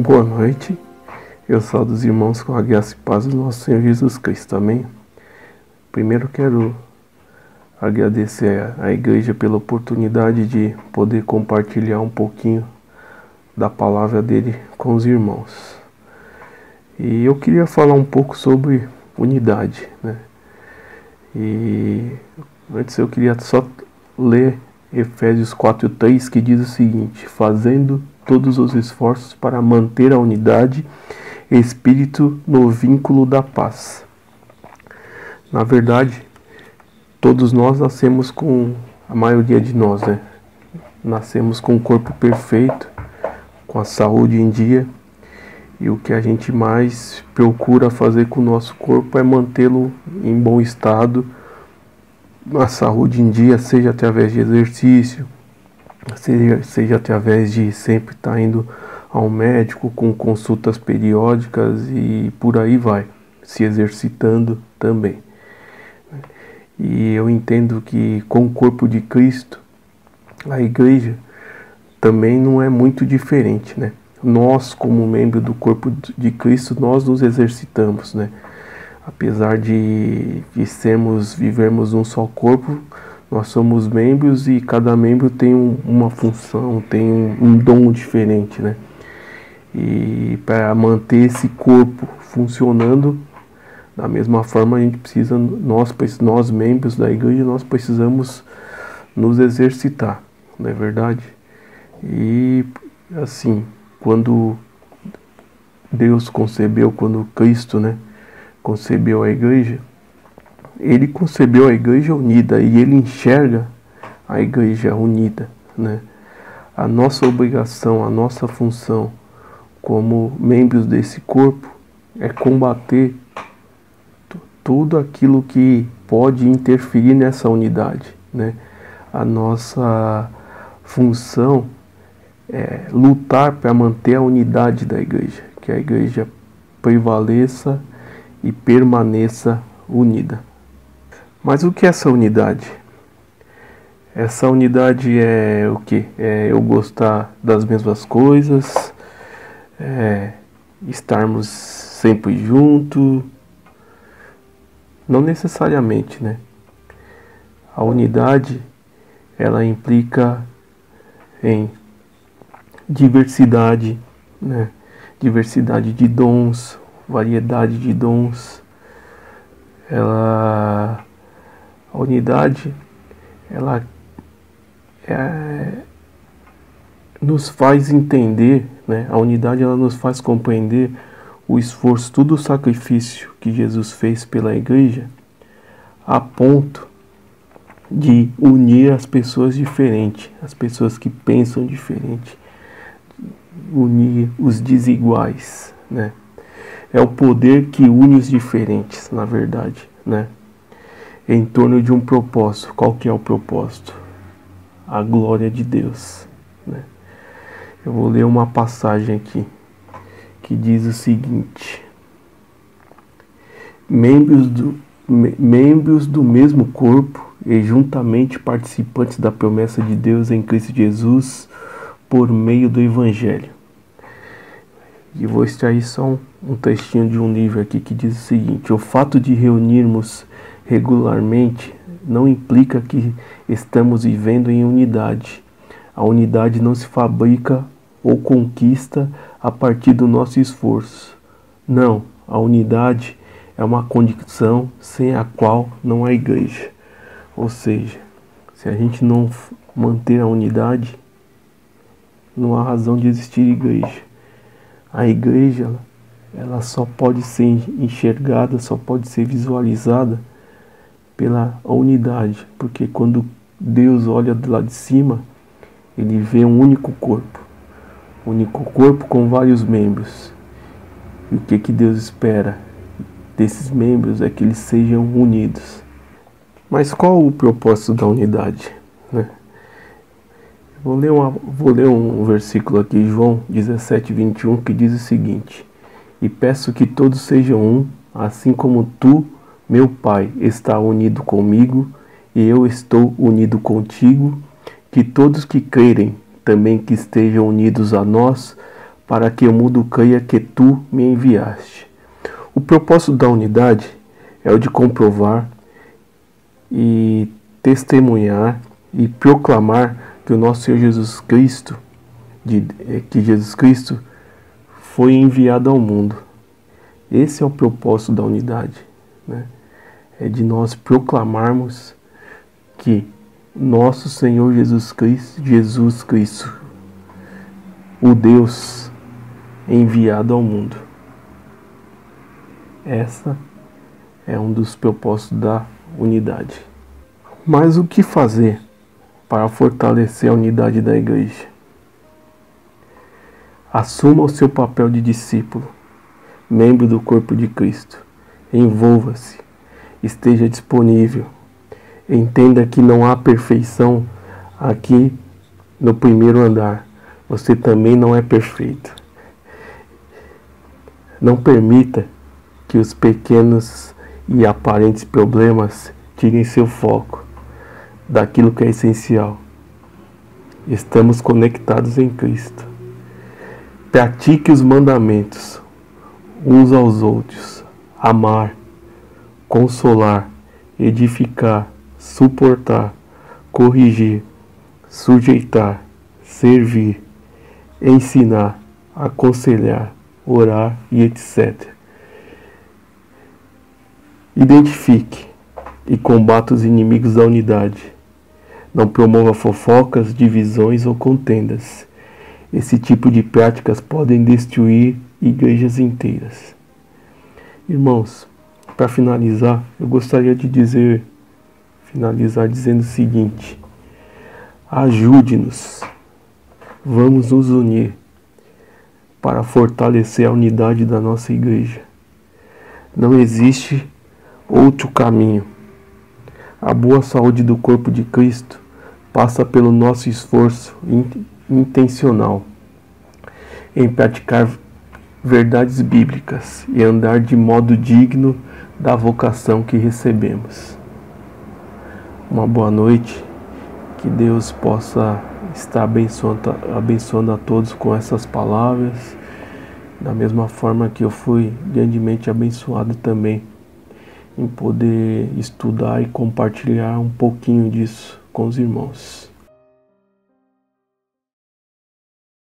Boa noite, eu saúdo os irmãos com a graça e paz do nosso Senhor Jesus Cristo, amém? Primeiro quero agradecer à igreja pela oportunidade de poder compartilhar um pouquinho da palavra dele com os irmãos. E eu queria falar um pouco sobre unidade, né? E antes eu queria só ler Efésios 4:3, que diz o seguinte: fazendo todos os esforços para manter a unidade e espírito no vínculo da paz. Na verdade, todos nós nascemos com, a maioria de nós, né? Nascemos com um corpo perfeito, com a saúde em dia, e o que a gente mais procura fazer com o nosso corpo é mantê-lo em bom estado, a saúde em dia, seja através de exercício, seja através de sempre estar indo ao médico com consultas periódicas e por aí vai, se exercitando também. E eu entendo que com o corpo de Cristo, a igreja também não é muito diferente, né? Nós, como membro do corpo de Cristo, nós nos exercitamos, né? Apesar de vivermos um só corpo, nós somos membros e cada membro tem uma função, tem um dom diferente, né? E para manter esse corpo funcionando da mesma forma, a gente precisa, nós membros da igreja, nós precisamos nos exercitar, não é verdade? E assim, quando Deus concebeu, quando Cristo, né, concebeu a igreja, ele concebeu a igreja unida e ele enxerga a igreja unida, né? A nossa obrigação, a nossa função como membros desse corpo é combater tudo aquilo que pode interferir nessa unidade, né? A nossa função é lutar para manter a unidade da igreja, que a igreja prevaleça e permaneça unida. Mas o que é essa unidade? Essa unidade é o quê? É eu gostar das mesmas coisas, estarmos sempre juntos. Não necessariamente, né? A unidade, ela implica em diversidade, né? Diversidade de dons, variedade de dons. A unidade, ela nos faz entender, né? A unidade, ela nos faz compreender o esforço, todo o sacrifício que Jesus fez pela igreja, a ponto de unir as pessoas diferentes, as pessoas que pensam diferente, unir os desiguais, né? É o poder que une os diferentes, na verdade, né? Em torno de um propósito. Qual que é o propósito? A glória de Deus, né? Eu vou ler uma passagem aqui que diz o seguinte: membros do mesmo corpo e juntamente participantes da promessa de Deus em Cristo Jesus por meio do Evangelho. E vou extrair só um textinho de um livro aqui que diz o seguinte: o fato de reunirmos regularmente não implica que estamos vivendo em unidade. A unidade não se fabrica ou conquista a partir do nosso esforço. Não, a unidade é uma condição sem a qual não há igreja. Ou seja, se a gente não manter a unidade, não há razão de existir igreja. A igreja, ela só pode ser enxergada, só pode ser visualizada pela unidade, porque quando Deus olha do lado de cima, ele vê um único corpo com vários membros. E o que Deus espera desses membros é que eles sejam unidos. Mas qual o propósito da unidade, né? Vou ler um versículo aqui, João 17:21, que diz o seguinte: e peço que todos sejam um, assim como tu, meu Pai, está unido comigo e eu estou unido contigo, que todos que crerem também que estejam unidos a nós, para que o mundo creia que tu me enviaste. O propósito da unidade é o de comprovar e testemunhar e proclamar que o nosso Senhor Jesus Cristo, que Jesus Cristo foi enviado ao mundo. Esse é o propósito da unidade, né? É de nós proclamarmos que nosso Senhor Jesus Cristo, o Deus enviado ao mundo. Essa é um dos propósitos da unidade. Mas o que fazer para fortalecer a unidade da igreja? Assuma o seu papel de discípulo, membro do corpo de Cristo. Envolva-se, esteja disponível. Entenda que não há perfeição aqui no primeiro andar. Você também não é perfeito. Não permita que os pequenos e aparentes problemas tirem seu foco daquilo que é essencial. Estamos conectados em Cristo. Pratique os mandamentos uns aos outros. Amar, consolar, edificar, suportar, corrigir, sujeitar, servir, ensinar, aconselhar, orar e etc. Identifique e combata os inimigos da unidade. Não promova fofocas, divisões ou contendas. Esse tipo de práticas podem destruir igrejas inteiras. Irmãos, para finalizar, eu gostaria de finalizar dizendo o seguinte: ajude-nos, vamos nos unir para fortalecer a unidade da nossa igreja. Não existe outro caminho. A boa saúde do corpo de Cristo passa pelo nosso esforço intencional em praticar verdades bíblicas e andar de modo digno da vocação que recebemos. Uma boa noite, que Deus possa estar abençoando a todos com essas palavras, da mesma forma que eu fui grandemente abençoado também em poder estudar e compartilhar um pouquinho disso com os irmãos.